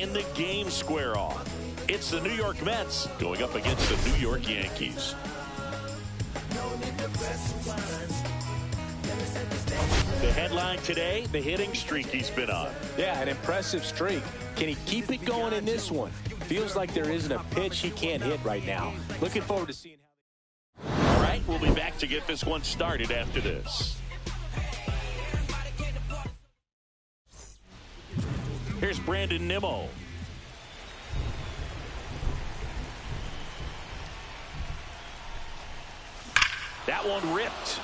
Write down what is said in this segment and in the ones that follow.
and the games square off. It's the New York Mets going up against the New York Yankees. The headline today, the hitting streak he's been on. Yeah, an impressive streak. Can he keep it going in this one? Feels like there isn't a pitch he can't hit right now. Looking forward to seeing how. All right, we'll be back to get this one started after this. Here's Brandon Nimmo. That one ripped.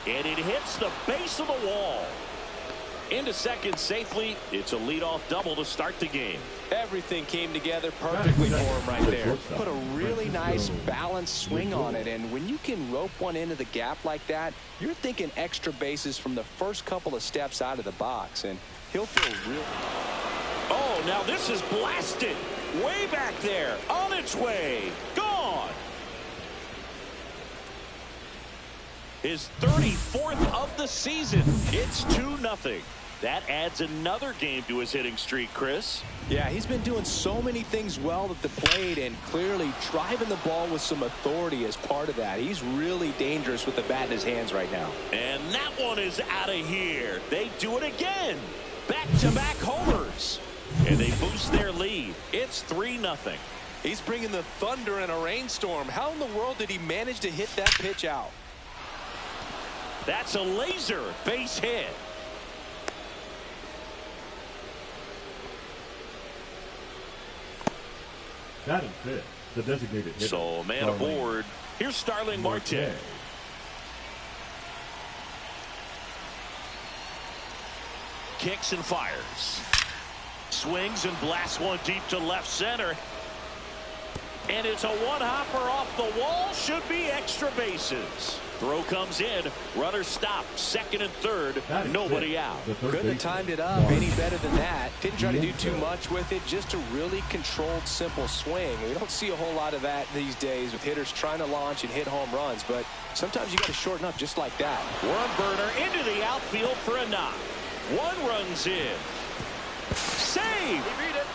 And it hits the base of the wall. Into second safely. It's a leadoff double to start the game. Everything came together perfectly for him right there. Put a really nice balanced swing on it, and when you can rope one into the gap like that, you're thinking extra bases from the first couple of steps out of the box, and he'll feel real. Oh, now this is blasted. Way back there. On its way. Gone. His 34th of the season. It's 2-0. That adds another game to his hitting streak, Chris. Yeah, he's been doing so many things well at the plate and clearly driving the ball with some authority as part of that. He's really dangerous with the bat in his hands right now. And that one is out of here. They do it again. Back-to-back homers. And they boost their lead. It's 3-0. He's bringing the thunder in a rainstorm. How in the world did he manage to hit that pitch out? That's a laser base hit. Batting fifth, the designated hitter. So man aboard. Here's Starling Marte. Kicks and fires. Swings and blasts one deep to left center. And it's a one-hopper off the wall. Should be extra bases. Throw comes in. Runner stopped. Second and third. Nobody out. Couldn't have timed it up any better than that. Didn't try to do too much with it. Just a really controlled, simple swing. We don't see a whole lot of that these days with hitters trying to launch and hit home runs. But sometimes you got to shorten up just like that. Worm burner into the outfield for a knock. One runs in. Save.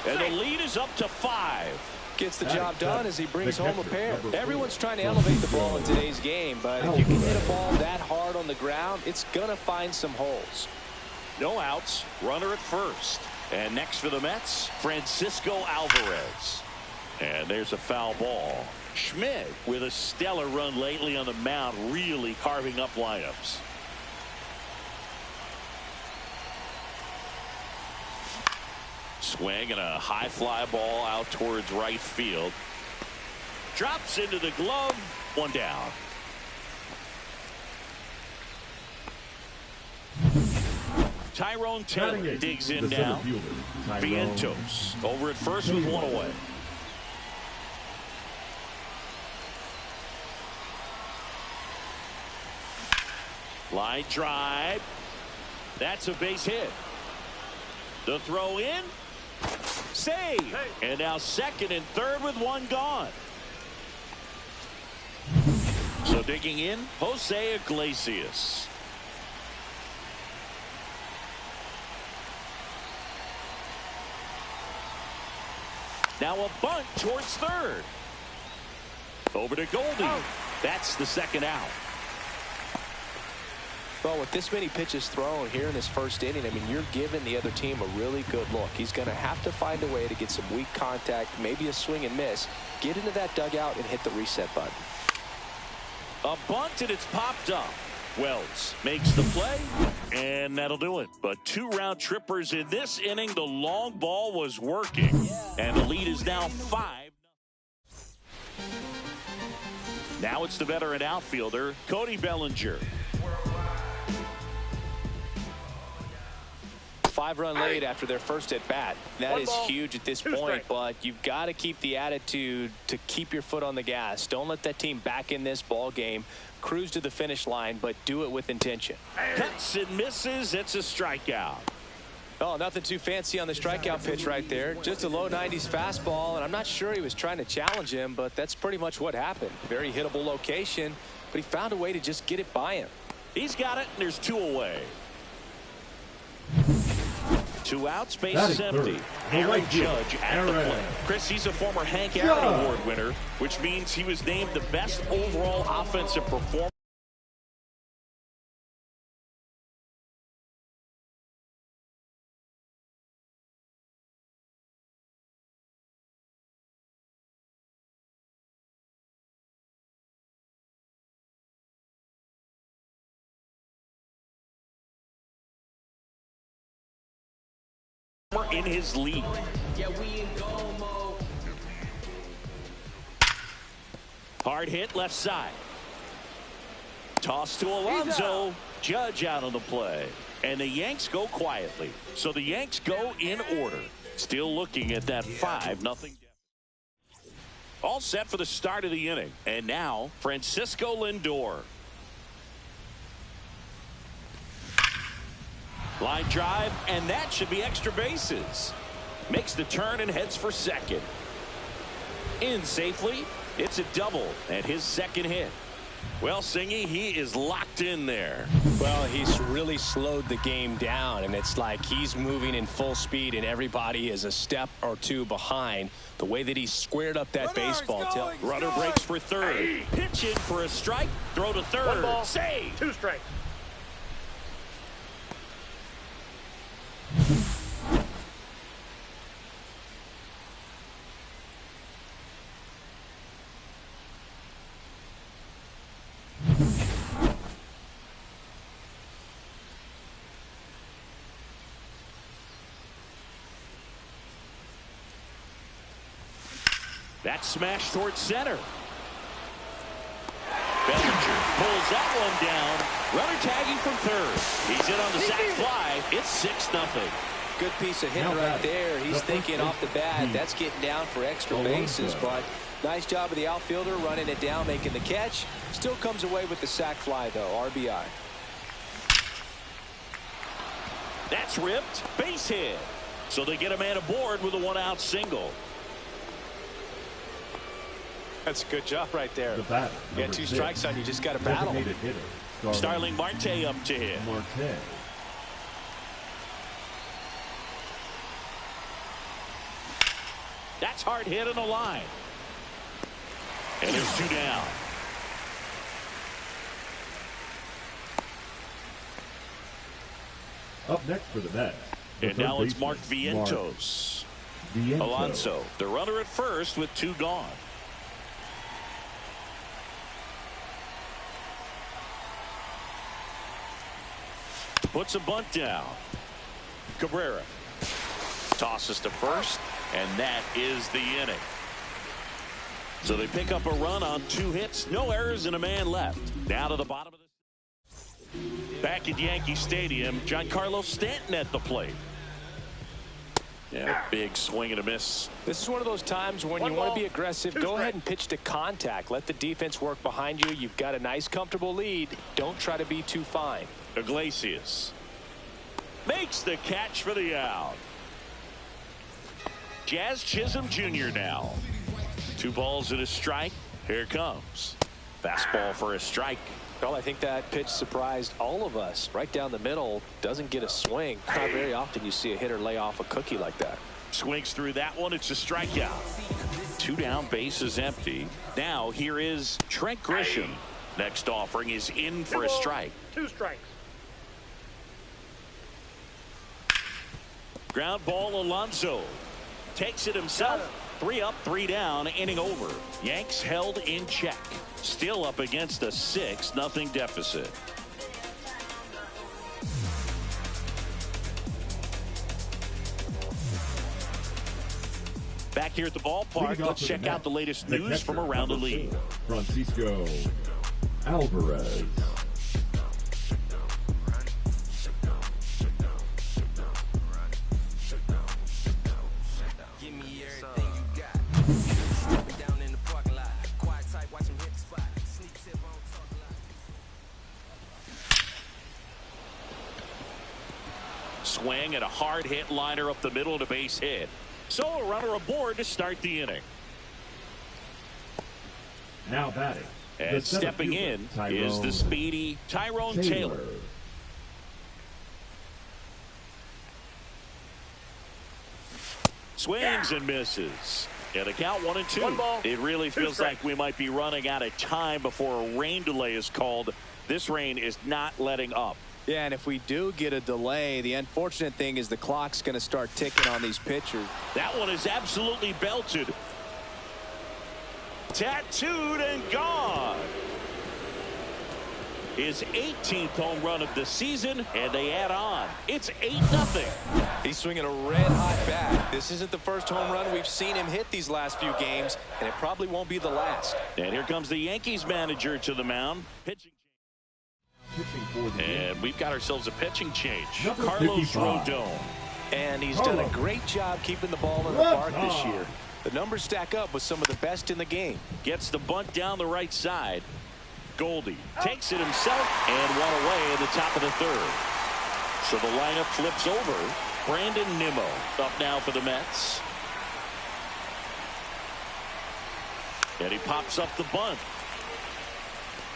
And the lead is up to 5. Gets the job done as he brings home a pair. Everyone's trying to elevate the ball in today's game, but if you can hit a ball that hard on the ground, it's going to find some holes. No outs. Runner at first. And next for the Mets, Francisco Alvarez. And there's a foul ball. Schmidt with a stellar run lately on the mound, really carving up lineups. Swing and a high fly ball out towards right field. Drops into the glove. One down. Tyrone Taylor digs in now. Vientos over at first with one away. Line drive. That's a base hit. The throw in. Save. And now second and third with one gone. So digging in, Jose Iglesias. Now a bunt towards third. Over to Goldie. That's the second out. Well, with this many pitches thrown here in this first inning, I mean, you're giving the other team a really good look. He's going to have to find a way to get some weak contact, maybe a swing and miss, get into that dugout and hit the reset button. A bunt and it's popped up. Wells makes the play, and that'll do it. But 2 round trippers in this inning. The long ball was working, and the lead is now 5. Now it's the veteran outfielder, Cody Bellinger. 5-run lead after their first at bat. That is huge at this point, but you've got to keep the attitude to keep your foot on the gas. Don't let that team back in this ball game. Cruise to the finish line, but do it with intention. Cuts and misses. It's a strikeout. Oh, nothing too fancy on the strikeout pitch right there. Just a low 90s fastball, and I'm not sure he was trying to challenge him, but that's pretty much what happened. Very hittable location, but he found a way to just get it by him. He's got it, and there's 2 away. 2 outs, base is empty. Aaron Judge at the plate. Chris, he's a former Hank Aaron Award winner, which means he was named the best overall offensive performer. In his league. Hard hit left side. Toss to Alonso. Judge out on the play. And the Yanks go quietly. So the Yanks go in order. Still looking at that 5-0. All set for the start of the inning. And now Francisco Lindor. Line drive, and that should be extra bases. Makes the turn and heads for second. In safely. It's a double and his second hit. Well, Singy, he is locked in there. Well, he's really slowed the game down, and it's like he's moving in full speed, and everybody is a step or two behind. The way that he squared up that baseball. Runner breaks for third. Pitch in for a strike. Throw to third. 1 ball, save. 2 strikes. That smash towards center. Bellinger pulls that one down. Runner tagging from third. He's in on the sac fly. It's 6-0. Good piece of hit right there. He's thinking off the bat, that's getting down for extra bases, but nice job of the outfielder running it down, making the catch. Still comes away with the sac fly, though. RBI. That's ripped. Base hit. So they get a man aboard with a 1-out single. That's a good job right there. The bat, you got 2 strikes on you, just got to battle. Starling Marte up to hit. That's hard hit on the line. And there's 2 down. Up next for the Mets. And now it's Mark Vientos. Alonso, the runner at first with 2 gone. Puts a bunt down. Cabrera tosses to first, and that is the inning. So they pick up a run on 2 hits, no errors, and a man left. Down to the bottom of the back at Yankee Stadium, Giancarlo Stanton at the plate. Yeah, big swing and a miss. This is one of those times when you want to be aggressive. Go ahead and pitch to contact. Let the defense work behind you. You've got a nice, comfortable lead. Don't try to be too fine. Iglesias makes the catch for the out. Jazz Chisholm Jr. now. 2 balls and a strike. Here comes. Fastball for a strike. Well, I think that pitch surprised all of us. Right down the middle, doesn't get a swing. Not very often you see a hitter lay off a cookie like that. Swings through that one. It's a strikeout. 2 down, bases empty. Now here is Trent Grisham. Next offering is in for a strike. 2 strikes. Ground ball. Alonso takes it himself. 3 up, 3 down, inning over. Yanks held in check. Still up against a 6-0 deficit. Back here at the ballpark, let's check out the latest news from around the league. Francisco Alvarez. Swing and a hard hit liner up the middle and a base hit. So a runner aboard to start the inning. Now batting. And stepping in is the speedy Tyrone Taylor. Swings and misses. And a count 1-2. 1 ball. It really feels like we might be running out of time before a rain delay is called. This rain is not letting up. Yeah, and if we do get a delay, the unfortunate thing is the clock's going to start ticking on these pitchers. That one is absolutely belted. Tattooed and gone. His 18th home run of the season, and they add on. It's 8-0. He's swinging a red-hot bat. This isn't the first home run we've seen him hit these last few games, and it probably won't be the last. And here comes the Yankees manager to the mound. Pitching. And we've got ourselves a pitching change. Carlos Rodon. And he's done a great job keeping the ball in the park this year. The numbers stack up with some of the best in the game. Gets the bunt down the right side. Goldie takes it himself and one away in the top of the third. So the lineup flips over. Brandon Nimmo up now for the Mets. And he pops up the bunt.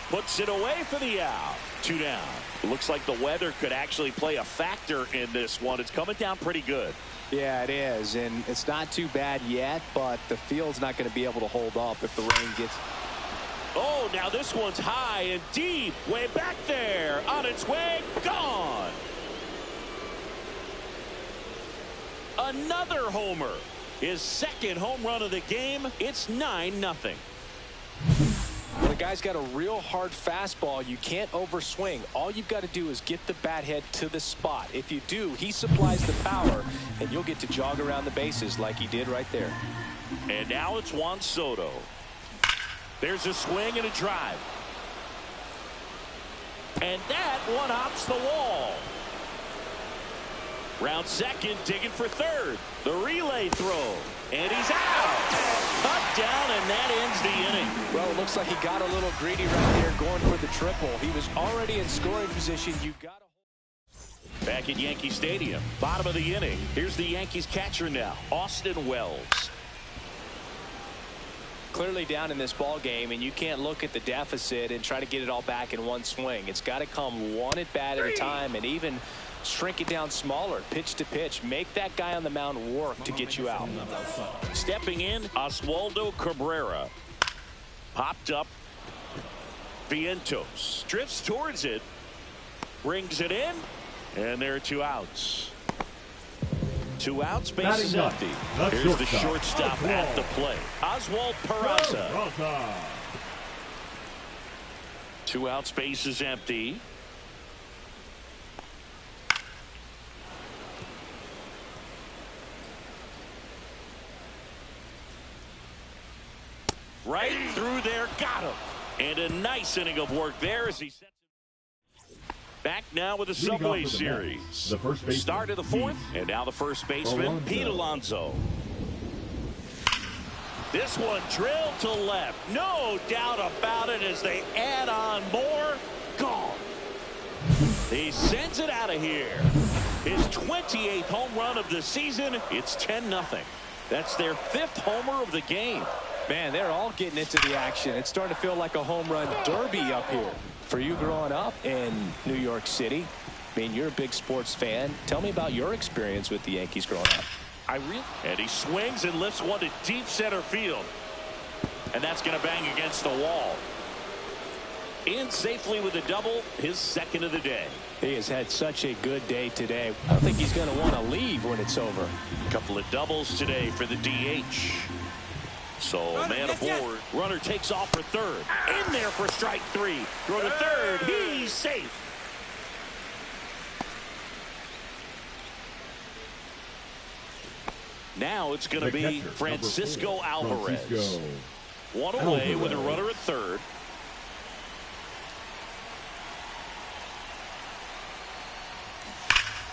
Puts it away for the out. 2 down. It looks like the weather could actually play a factor in this one. It's coming down pretty good. Yeah, it is. And it's not too bad yet, but the field's not going to be able to hold up if the rain gets. Oh, now this one's high and deep. Way back there. On its way. Gone. Another homer. His second home run of the game. It's 9-0. When a guy's got a real hard fastball, you can't overswing. All you've got to do is get the bat head to the spot. If you do, he supplies the power, and you'll get to jog around the bases like he did right there. And now it's Juan Soto. There's a swing and a drive. And that one hops the wall. Round second, digging for third. The relay throw. And he's out. Cut down, and that ends the inning. Well, it looks like he got a little greedy right there going for the triple. He was already in scoring position. You got to. Back at Yankee Stadium, bottom of the inning. Here's the Yankees catcher now, Austin Wells. Clearly down in this ball game, and you can't look at the deficit and try to get it all back in one swing. It's got to come one at bat at a time, and even shrink it down smaller, pitch to pitch. Make that guy on the mound work to get you out. Stepping in, Oswaldo Cabrera. Popped up. Vientos drifts towards it. Brings it in. And there are 2 outs. 2 outs, bases empty. Here's the shortstop at the plate. Oswald Peraza. 2 outs, bases empty. Right through there, got him. And a nice inning of work there as he sets it back now with the Subway Series. The first baseman, start of the 4th, and now the first baseman, Pete Alonso. This one drilled to left. No doubt about it as they add on more. Gone. He sends it out of here. His 28th home run of the season. It's 10-0. That's their 5th homer of the game. Man, they're all getting into the action. It's starting to feel like a home run derby up here. For you growing up in New York City, I mean, you're a big sports fan. Tell me about your experience with the Yankees growing up. And he swings and lifts one to deep center field. And that's going to bang against the wall. In safely with a double, his 2nd of the day. He has had such a good day today. I don't think he's going to want to leave when it's over. A couple of doubles today for the DH. So man aboard. Runner takes off for third. In there for strike 3. Throw to third. He's safe. Now it's going to be Francisco Alvarez. One away with a runner at third.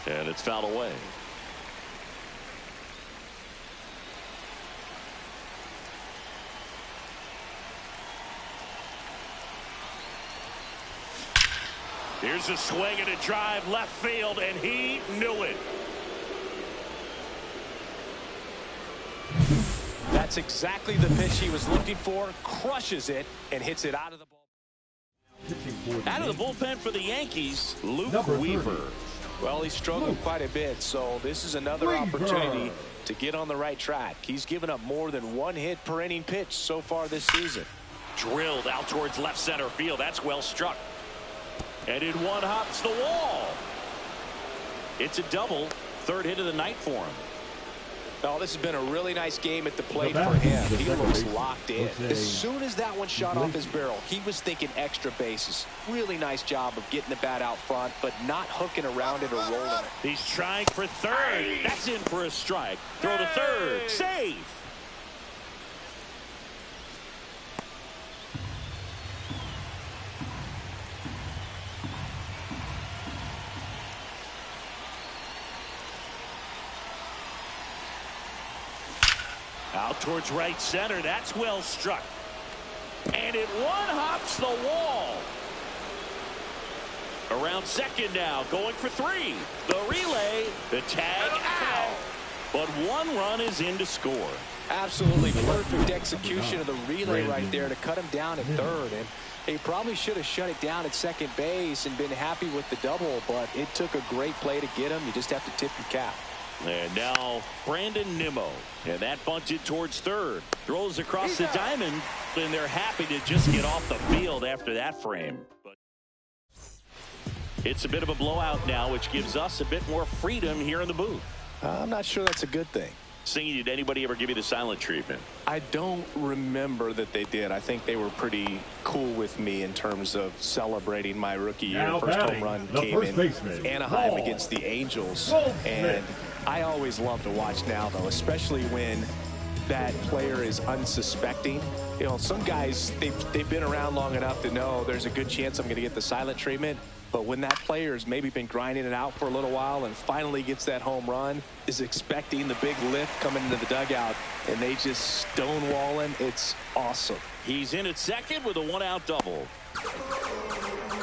And it's fouled away. Here's a swing and a drive left field, and he knew it. That's exactly the pitch he was looking for. Crushes it and hits it out of the ball. Out of the bullpen for the Yankees, Luke Weaver. Well, he's struggled quite a bit, so this is another opportunity to get on the right track. He's given up more than one hit per inning pitch so far this season. Drilled out towards left center field. That's well struck. And in one hops the wall. It's a double. Third hit of the night for him. Oh, this has been a really nice game at the plate for him. He looks locked in. As soon as that one shot off his barrel, he was thinking extra bases. Really nice job of getting the bat out front, but not hooking around it or rolling it. He's trying for third. That's in for a strike. Throw to third. Safe. Out towards right center. That's well struck. And it one-hops the wall. Around second now, going for three. The relay, the tag out. But one run is in to score. Absolutely perfect execution of the relay right there to cut him down at third. And he probably should have shut it down at second base and been happy with the double, but it took a great play to get him. You just have to tip your cap. And now Brandon Nimmo, and that bunted towards third. Throws across the diamond, and they're happy to just get off the field after that frame. But it's a bit of a blowout now, which gives us a bit more freedom here in the booth. I'm not sure that's a good thing. Singing, did anybody ever give you the silent treatment? I don't remember that they did. I think they were pretty cool with me in terms of celebrating my rookie year. Now first batting, home run the came first in baseman, Anaheim Ball. against the Angels. Goldschmidt. And I always love to watch now, though, especially when that player is unsuspecting. You know, some guys, they've been around long enough to know there's a good chance I'm going to get the silent treatment. But when that player's maybe been grinding it out for a little while and finally gets that home run, is expecting the big lift coming into the dugout, and they just stonewalling, it's awesome. He's in at second with a one-out double.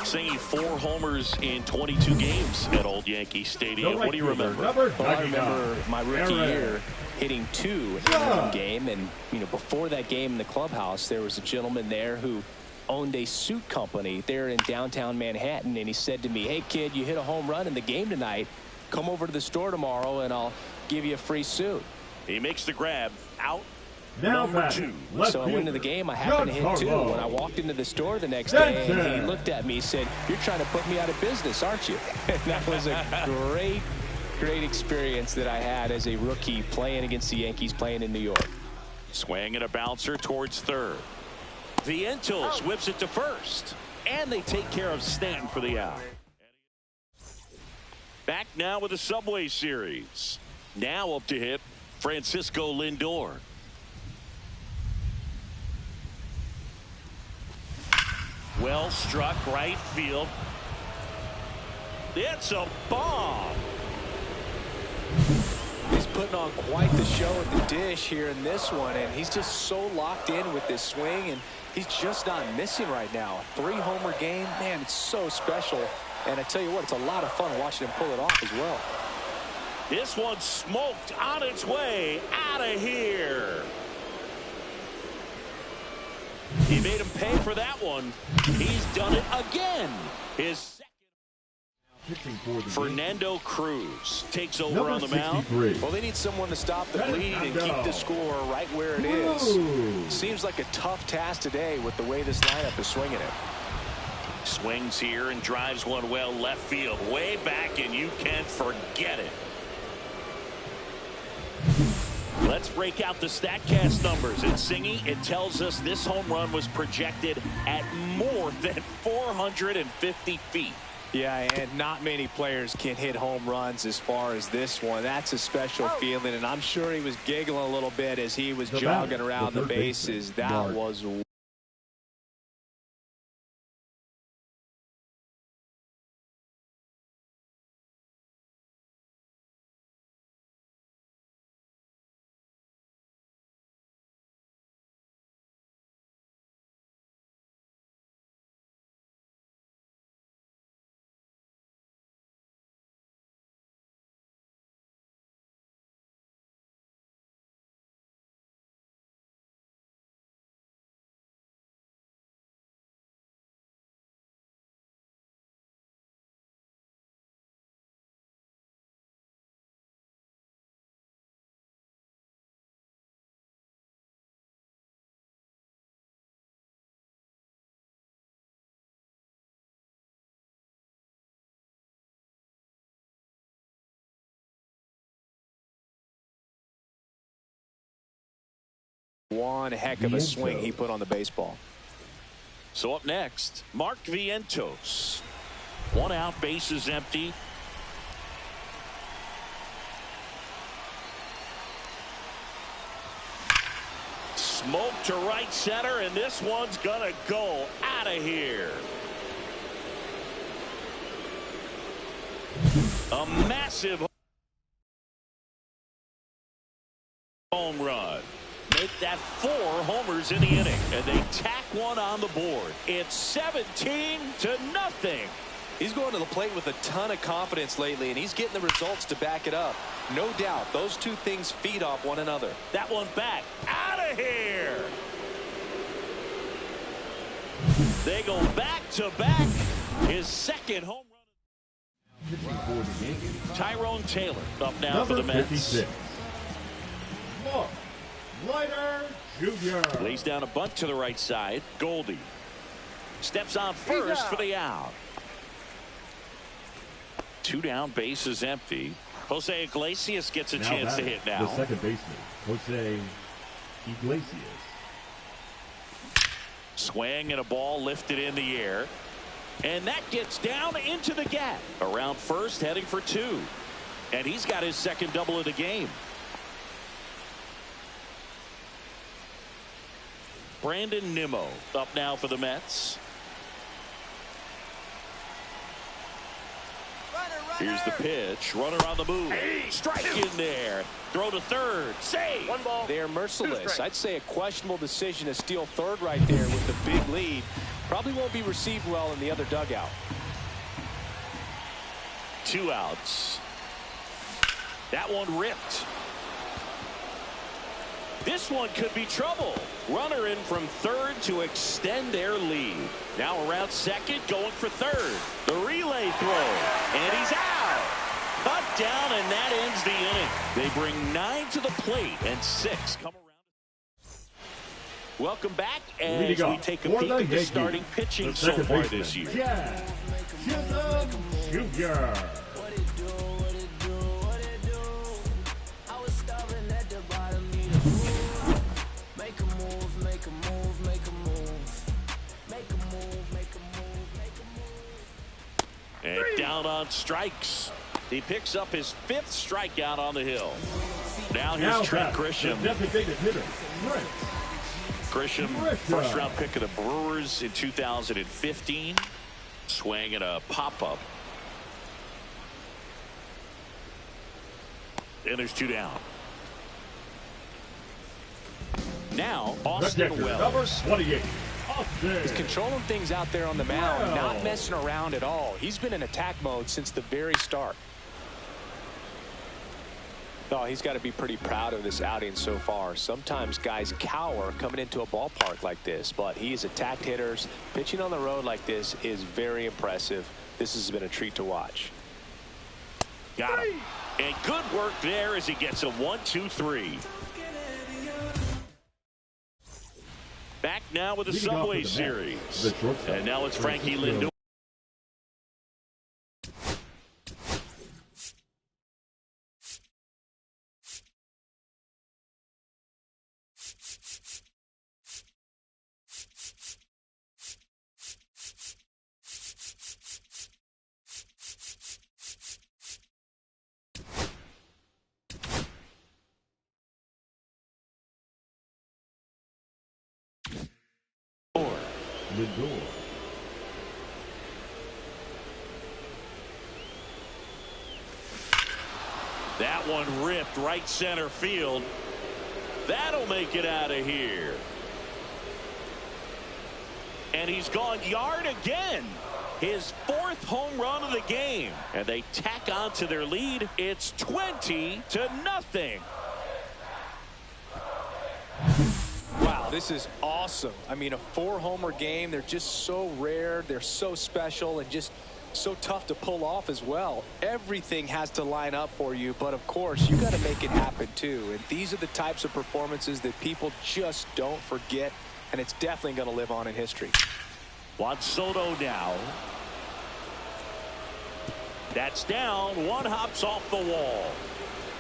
Singing 4 homers in 22 games at Old Yankee Stadium. What do you remember? Well, I remember my rookie year hitting 2 in one game, and before that game in the clubhouse, there was a gentleman there who owned a suit company there in downtown Manhattan, and he said to me, "Hey kid, you hit a home run in the game tonight. Come over to the store tomorrow and I'll give you a free suit." He makes the grab. Out. Now number batting, 2. left So I went into the game. I happened to hit 2. When I walked into the store the next day, and he looked at me, he said, "You're trying to put me out of business, aren't you?" And that was a great experience that I had as a rookie playing against the Yankees, playing in New York. Swing and a bouncer towards third. Vientos whips it to first, and they take care of Stanton for the out. Back now with the Subway Series. Now up to hit Francisco Lindor. Well struck right field. It's a bomb. He's putting on quite the show at the dish here in this one, and he's just so locked in with this swing, and he's just not missing right now. 3-homer game, man, it's so special. And I tell you what, it's a lot of fun watching him pull it off as well. This one's smoked on its way out of here. He made him pay for that one. He's done it again. His second. Fernando Cruz takes over on the mound. Well, they need someone to stop the bleeding and keep the score right where it is. Seems like a tough task today with the way this lineup is swinging it. Swings here and drives one well left field, way back, and you can't forget it. Let's break out the StatCast numbers. And Singy, it tells us this home run was projected at more than 450 feet. Yeah, and not many players can hit home runs as far as this one. That's a special feeling, and I'm sure he was giggling a little bit as he was jogging around the bases. That was One heck of a swing he put on the baseball. So up next, Mark Vientos. 1 out, bases empty. Smoke to right center, and this one's gonna go out of here. A massive home run. Make that 4 homers in the inning, and they tack one on the board. It's 17-0. He's going to the plate with a ton of confidence lately, and he's getting the results to back it up. No doubt, those two things feed off one another. That one back, out of here. They go back to back. His second home run. Tyrone Taylor up now for the Mets. 56. Mark Leiter Jr. Lays down a bunt to the right side. Goldie steps on first for the out. 2 down, bases empty. Jose Iglesias gets a chance to hit now. The second baseman, Jose Iglesias. Swing and a ball lifted in the air. And that gets down into the gap. Around first, heading for 2. And he's got his second double of the game. Brandon Nimmo up now for the Mets. Here's the pitch. Runner on the move. Strike in there. Throw to third. Save. 1 ball. They are merciless. I'd say a questionable decision to steal third right there with the big lead. Probably won't be received well in the other dugout. 2 outs. That one ripped. This one could be trouble. Runner in from third to extend their lead. Now around second, going for third. The relay throw, and he's out. Cut down, and that ends the inning. They bring 9 to the plate, and 6 come around. Welcome back as we take a peek at the starting pitching so far this year. Yeah. Jr. And down on strikes. He picks up his 5th strikeout on the hill. Now here's Trent Grisham. Grisham, first round pick of the Brewers in 2015. Swing and a pop-up. And there's 2 down. Now Austin Wells. 28. He's controlling things out there on the mound, not messing around at all. He's been in attack mode since the very start. Oh, he's got to be pretty proud of this outing so far. Sometimes guys cower coming into a ballpark like this, but he's attacked hitters. Pitching on the road like this is very impressive. This has been a treat to watch. Got him. And good work there as he gets a 1-2-3. Back now with the Subway Series. And now it's Frankie Lindor. Lindor. That one ripped right center field. That'll make it out of here. And he's gone yard again. His 4th home run of the game. And they tack on to their lead. It's 20-0. Wow, this is awesome. I mean, a 4-homer game. They're just so rare. They're so special and just so tough to pull off as well. Everything has to line up for you, but of course, you got to make it happen too. And these are the types of performances that people just don't forget, and it's definitely going to live on in history. Juan Soto now. That's down. One hops off the wall.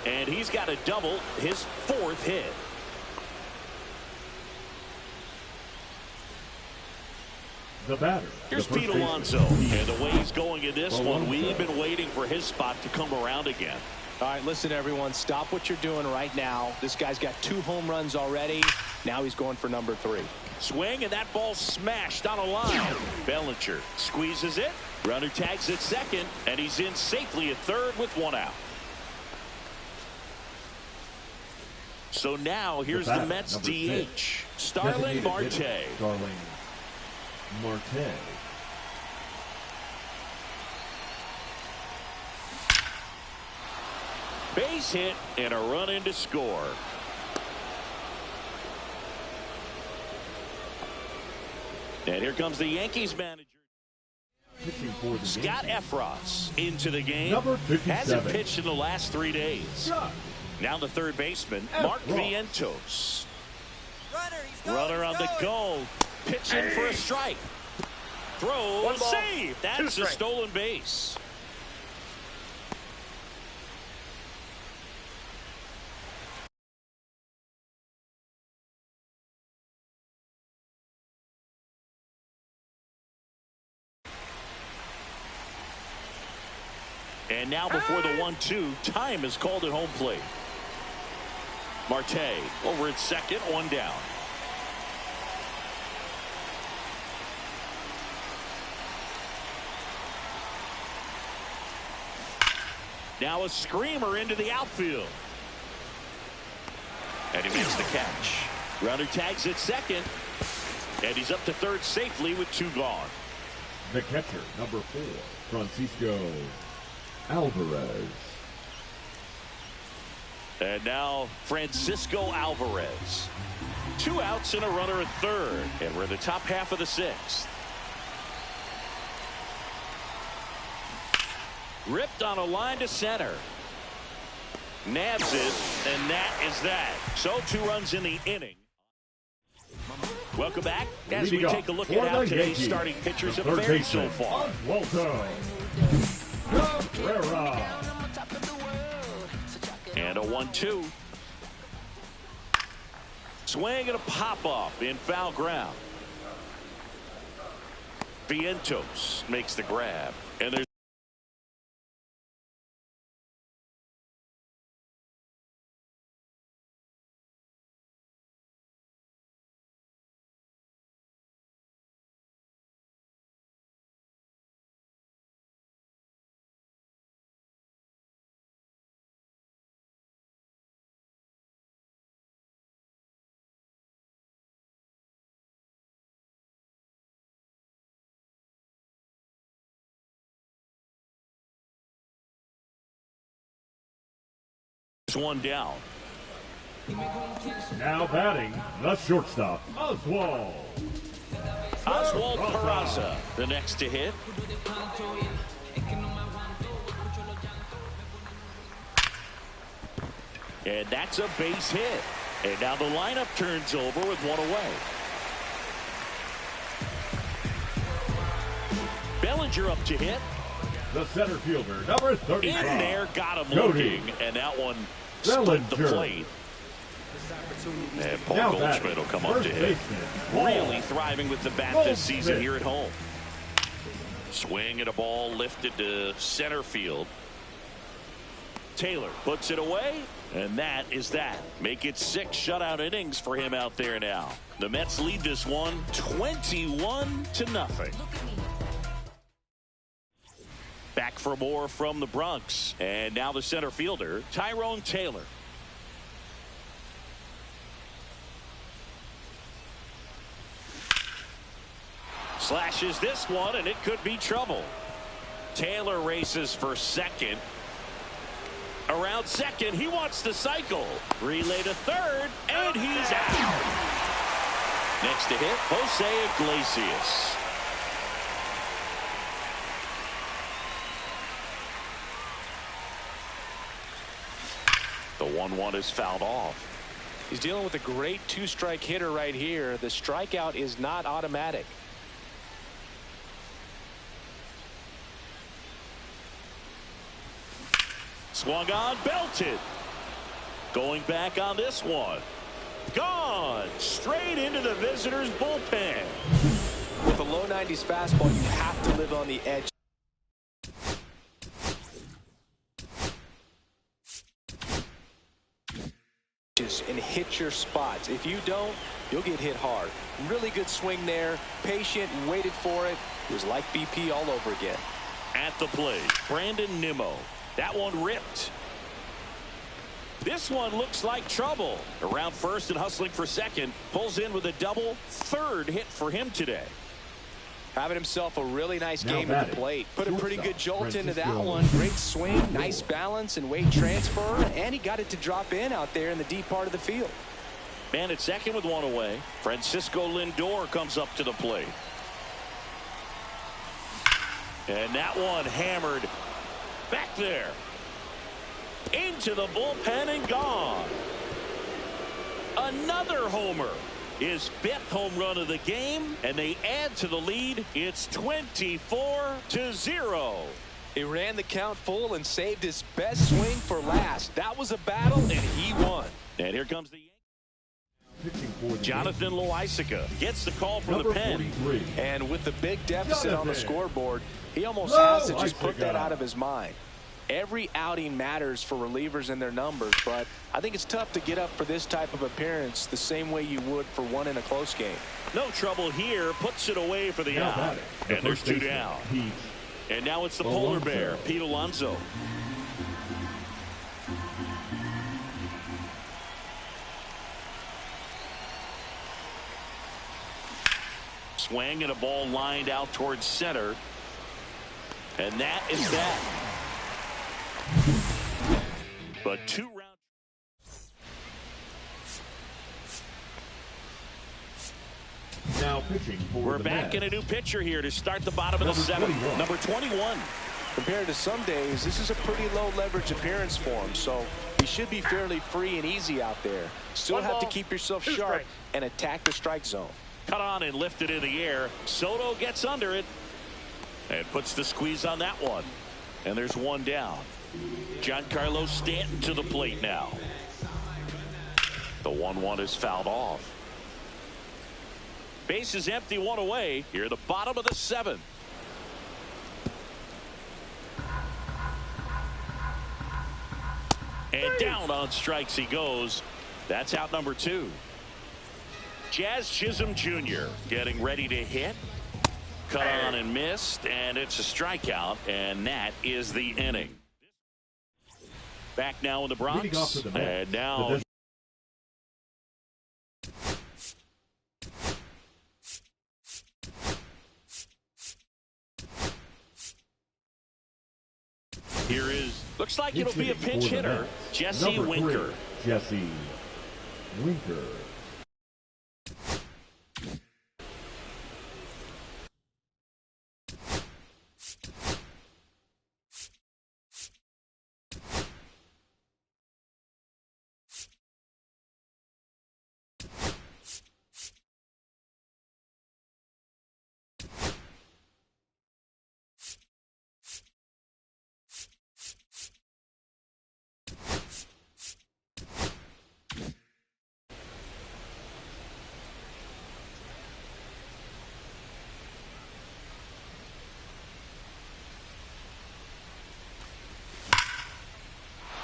And he's got a double, his 4th hit. The batter. Here's the Pete first Alonso. baseman. And the way he's going in this Alonso. one, we've been waiting for his spot to come around again. All right, listen, everyone. Stop what you're doing right now. This guy's got 2 home runs already. Now he's going for number 3. Swing, and that ball smashed on a line. Bellinger squeezes it. Runner tags at second, and he's in safely at third with 1 out. So now here's the Mets DH, Starling Marte. Starling Marte. Base hit and a run in to score. And here comes the Yankees manager. Pitching for the Scott Yankees. Efros into the game. Number 57. Hasn't pitched in the last 3 days. Scott Now the third baseman, Efros. Mark Vientos. Runner on the goal. Pitching for a strike. Throw, save. That's a stolen base. And now before the 1-2, time is called at home plate. Marte over at second, 1 down. Now a screamer into the outfield. And he makes the catch. Runner tags at second. And he's up to third safely with 2 gone. The catcher, number 4, Francisco Alvarez. And now Francisco Alvarez. 2 outs and a runner at third. And we're in the top half of the 6th. Ripped on a line to center. Nabs it, and that is that. So 2 runs in the inning. Welcome back as we take a look at how today's starting pitchers have fared so far. Walter Cabrera. And a 1-2. Swing and a pop-off in foul ground. Vientos makes the grab. And there's one down. Now batting, the shortstop, Oswald Peraza, the next to hit. And that's a base hit. And now the lineup turns over with 1 away. Bellinger up to hit. The center fielder, number 35. In there, got him Cody looking. And that one split the Bellinger. plate. And Paul Now Goldschmidt will come up to first hit. baseman, Really thriving with the bat this season here at home. Swing and a ball lifted to center field. Taylor puts it away, and that is that. Make it 6 shutout innings for him out there now. The Mets lead this one 21-0. Back for more from the Bronx. And now the center fielder, Tyrone Taylor. Slashes this one, and it could be trouble. Taylor races for second. Around second, he wants to cycle. Relay to third, and he's out. Next to hit, Jose Iglesias. The 1-1 is fouled off. He's dealing with a great 2-strike hitter right here. The strikeout is not automatic. Swung on, belted. Going back on this one. Gone. Straight into the visitors' bullpen. With a low 90s fastball, you have to live on the edge and hit your spots. If you don't, you'll get hit hard. Really good swing there. Patient, waited for it. It was like BP all over again. At the plate, Brandon Nimmo. That one ripped. This one looks like trouble. Around first and hustling for second. Pulls in with a double. Third hit for him today. Having himself a really nice game at the plate. Put a pretty good jolt into that one. Great swing, nice balance and weight transfer. And he got it to drop in out there in the deep part of the field. Man at second with one away. Francisco Lindor comes up to the plate. And that one hammered back there. Into the bullpen and gone. Another homer. His fifth home run of the game, and they add to the lead. It's 24-0. He ran the count full and saved his best swing for last. That was a battle, and he won. And here comes the Jonathan Loaisiga gets the call from the pen. 43. And with the big deficit on the scoreboard, he almost has to just put that out of his mind. Every outing matters for relievers and their numbers, but I think it's tough to get up for this type of appearance the same way you would for one in a close game. No trouble here. Puts it away for the out. And there's two down. And now it's the polar bear, Pete Alonso. Swing and a ball lined out towards center. And that is that. But 2 rounds. Now pitching for We're the back Mets. in a new pitcher here to start the bottom of the seventh. Number 21. Compared to some days, this is a pretty low leverage appearance for him, so he should be fairly free and easy out there. Still have to keep yourself sharp and attack the strike zone. Cut on and lifted in the air. Soto gets under it and puts the squeeze on that one. And there's one down. Giancarlo Stanton to the plate now. The 1-1 is fouled off. Base is empty, one away. Here at the bottom of the seventh. And down on strikes he goes. That's out number 2. Jazz Chisholm Jr. getting ready to hit. Cut on and missed, and it's a strikeout, and that is the inning. Back now in the Bronx, and now here is, looks like it'll be a pinch hitter, Jesse Winker. Jesse Winker.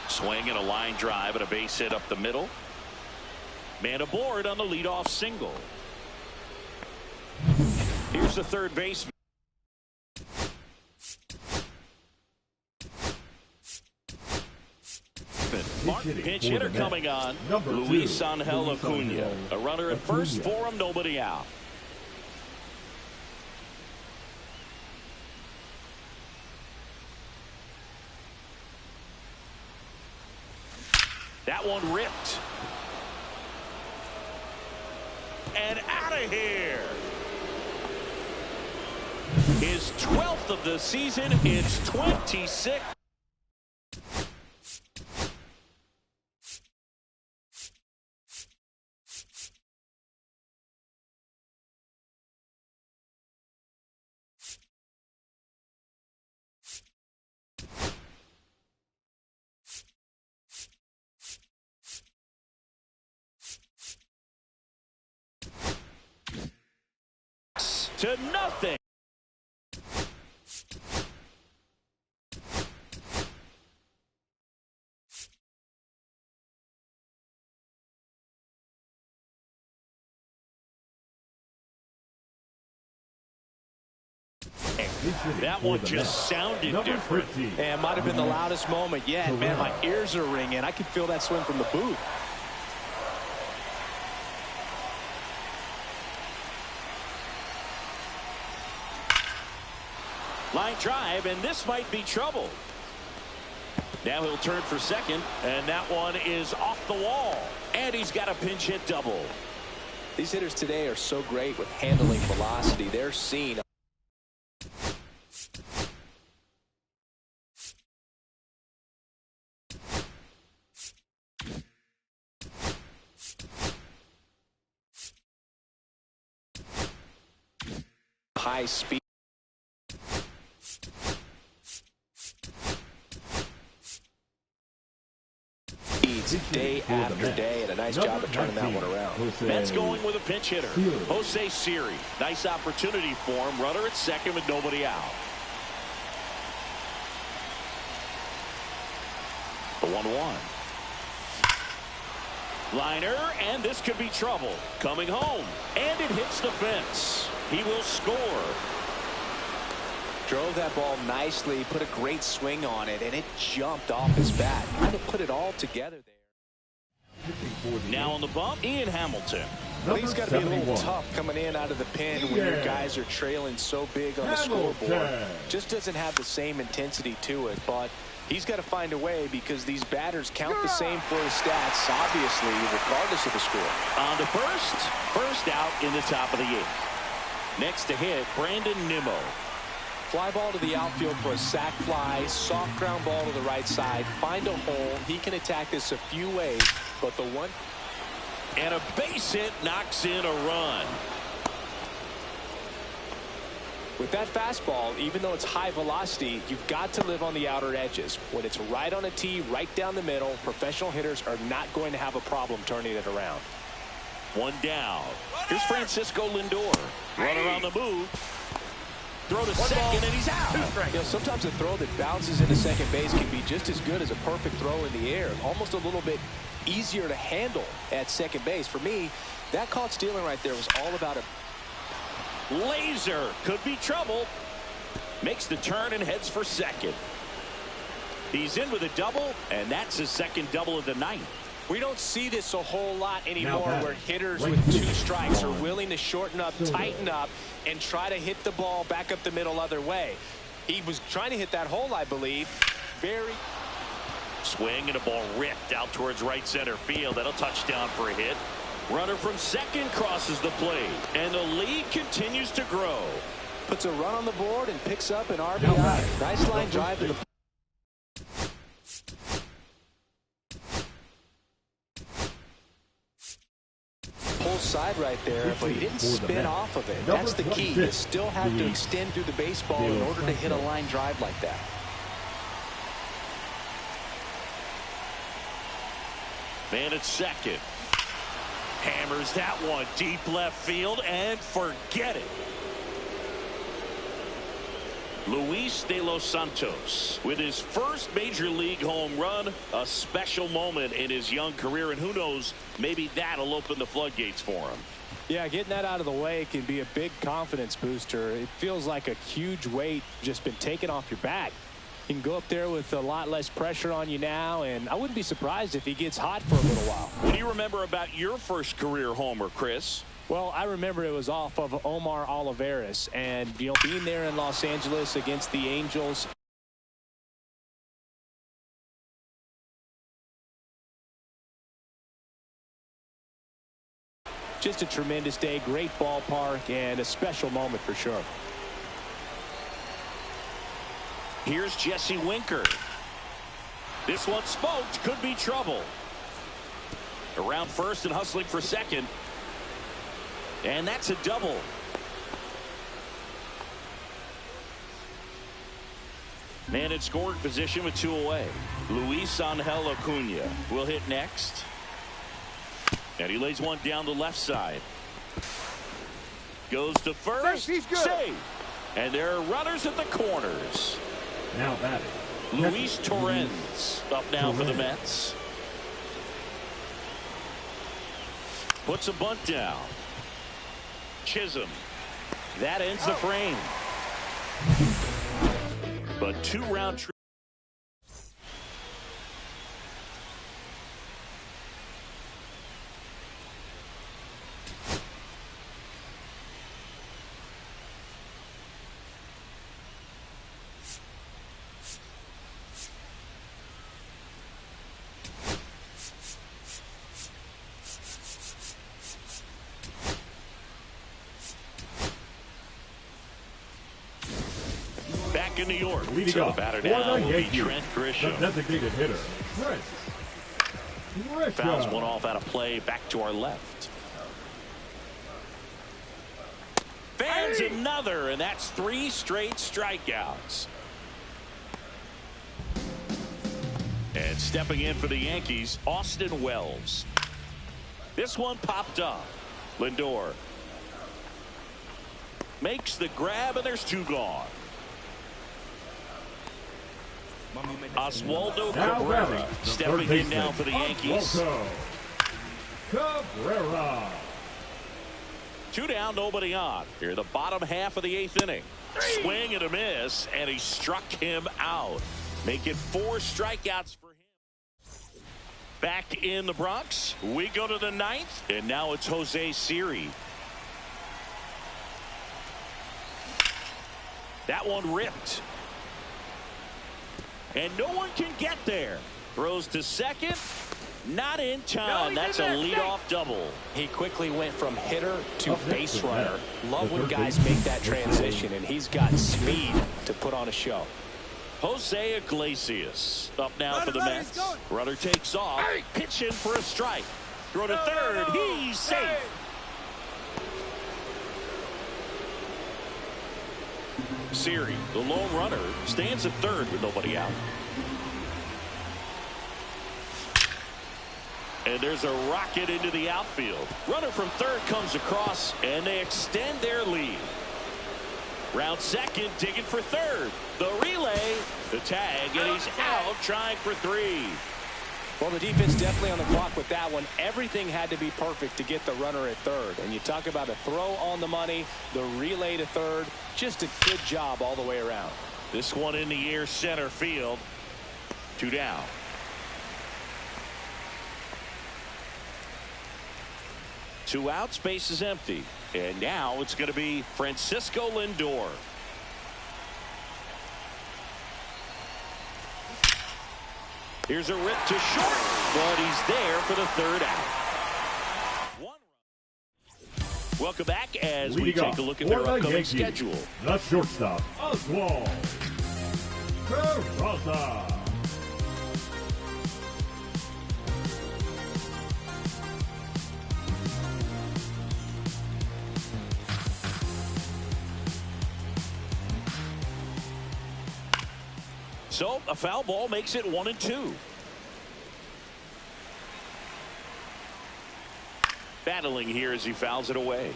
Swing and a line drive and a base hit up the middle. Man aboard on the leadoff single. Here's the third baseman. Pinch hitter coming on. Luis Angel Acuna. A runner at first for him, nobody out. That one ripped. And out of here. His 12th of the season. It's 26. 2-0. That one just sounded different. And might have been the loudest moment yet. Man, my ears are ringing. I could feel that swing from the booth. Line drive, and this might be trouble. Now he'll turn for second, and that one is off the wall. And he's got a pinch hit double. These hitters today are so great with handling velocity. They're seen. High speed. Day after day, and a nice job of turning that one around. Mets going with a pinch hitter, Jose Siri. Nice opportunity for him. Runner at second with nobody out. The 1-1. Liner, and this could be trouble. Coming home, and it hits the fence. He will score. Drove that ball nicely, put a great swing on it, and it jumped off his bat. Kind of put it all together there. Now on the bump, Ian Hamilton. Well, he's got to be a little tough coming in out of the pen when your guys are trailing so big on the scoreboard. Just doesn't have the same intensity to it, but he's got to find a way because these batters count the same for his stats, obviously, regardless of the score. On to first out in the top of the 8th. Next to hit, Brandon Nimmo. Fly ball to the outfield for a sac fly, soft ground ball to the right side, find a hole. He can attack this a few ways, but the one. And a base hit knocks in a run. With that fastball, even though it's high velocity, you've got to live on the outer edges. When it's right on a tee, right down the middle, professional hitters are not going to have a problem turning it around. One down. Here's Francisco Lindor. Runner on the move. Throw to second, and he's out. You know, sometimes a throw that bounces into second base can be just as good as a perfect throw in the air. Almost a little bit easier to handle at second base. For me, that caught stealing right there was all about a laser. Could be trouble. Makes the turn and heads for second. He's in with a double, and that's his second double of the night. We don't see this a whole lot anymore where hitters with 2 strikes are willing to shorten up, tighten up, and try to hit the ball back up the middle other way. He was trying to hit that hole, I believe. Very swing, and a ball ripped out towards right center field. That'll touchdown for a hit. Runner from second crosses the plate, and the lead continues to grow. Puts a run on the board and picks up an RBI. Nice line drive to the side right there, but he didn't spin off of it. That's the key. You still have to extend through the baseball in order to hit a line drive like that. Man at second. Hammers that one deep left field and forget it. Luis de los Santos with his first major league home run, a special moment in his young career, and who knows, maybe that'll open the floodgates for him. Yeah, getting that out of the way can be a big confidence booster. It feels like a huge weight just been taken off your back. You can go up there with a lot less pressure on you now, and I wouldn't be surprised if he gets hot for a little while. What do you remember about your first career homer, Chris? Well, I remember it was off of Omar Olivares, and being there in Los Angeles against the Angels. Just a tremendous day, great ballpark, and a special moment for sure. Here's Jesse Winker. This one smoked, could be trouble. Around first and hustling for second. And that's a double. Man in scoring position with 2 away. Luis Angel Acuna will hit next. And he lays one down the left side. Goes to first. Save. And there are runners at the corners. Now batting, Luis Torrens up now for the Mets. Puts a bunt down. Chisholm. That ends the frame. But 2 round trip. Back in New York. Leading So the off batter for now the will be Yankees, Trent Grisham. the designated hitter, Trent Grisham. Fouls one off out of play. Back to our left. Fans another, and that's 3 straight strikeouts. And stepping in for the Yankees, Austin Wells. This one popped up. Lindor makes the grab, and there's 2 gone. Oswaldo Cabrera stepping in now for the Yankees. Cabrera. 2 down, nobody on. Here, the bottom half of the 8th inning. Swing and a miss, and he struck him out. Make it 4 strikeouts for him. Back in the Bronx, we go to the 9th, and now it's Jose Siri. That one ripped. And no one can get there. Throws to second. Not in time. That's a leadoff double. He quickly went from hitter to base runner. Love when guys make that transition, and he's got speed to put on a show. Jose Iglesias up now for the Mets. Runner takes off. Pitching for a strike. Throw to third. He's safe. Siri, the lone runner, stands at third with nobody out. And there's a rocket into the outfield. Runner from third comes across, and they extend their lead. Round second, digging for third. The relay, the tag, and he's out trying for 3. Well, the defense definitely on the clock with that one. Everything had to be perfect to get the runner at third. And you talk about a throw on the money, the relay to third. Just a good job all the way around. This one in the air center field. 2 down. Two out, space is empty. And now it's going to be Francisco Lindor. Here's a rip to short, but he's there for the 3rd out. Welcome back as we take a look at their upcoming schedule. The shortstop, Oswald Peraza. So a foul ball makes it 1-2. Battling here as he fouls it away.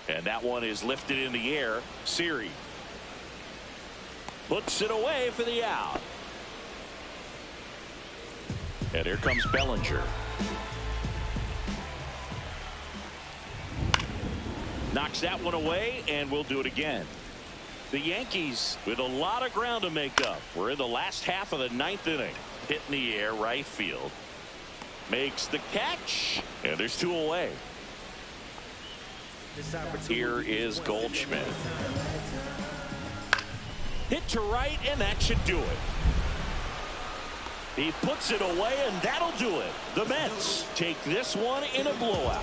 And that one is lifted in the air. Siri puts it away for the out. And here comes Bellinger. Knocks that one away, and we'll do it again. The Yankees with a lot of ground to make up. We're in the last half of the 9th inning. Hit in the air, right field. Makes the catch, and there's 2 away. Here is Goldschmidt. Hit to right, and that should do it. He puts it away, and that'll do it. The Mets take this one in a blowout.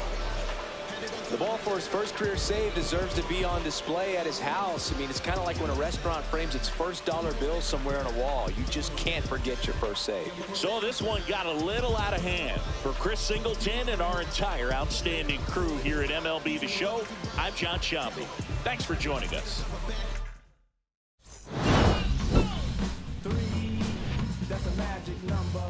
The ball for his first career save deserves to be on display at his house. I mean, it's kind of like when a restaurant frames its first dollar bill somewhere on a wall. You just can't forget your first save. So this one got a little out of hand. For Chris Singleton and our entire outstanding crew here at MLB The Show, I'm John Sciambi. Thanks for joining us. 3, that's a magic number.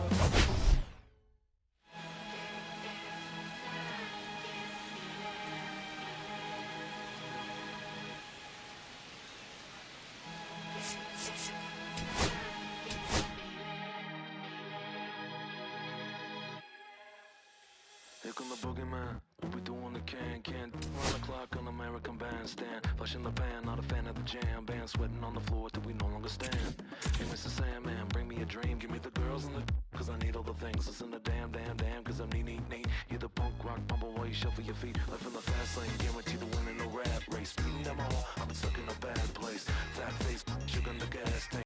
Here come the boogeyman. We doing the can't run the clock on American Bandstand. Flush in the pan, not a fan of the jam. Band sweating on the floor till we no longer stand. Hey, Mr. Sandman, bring me a dream. Give me the girls and the cause I need all the things. Listen to damn, cause I'm neat. You're the punk rock bumble while you shuffle your feet. Life in the fast lane, guaranteed to win in the rap race. Speeding them all, I've been stuck in a bad place. Fat face, sugar in the gas tank.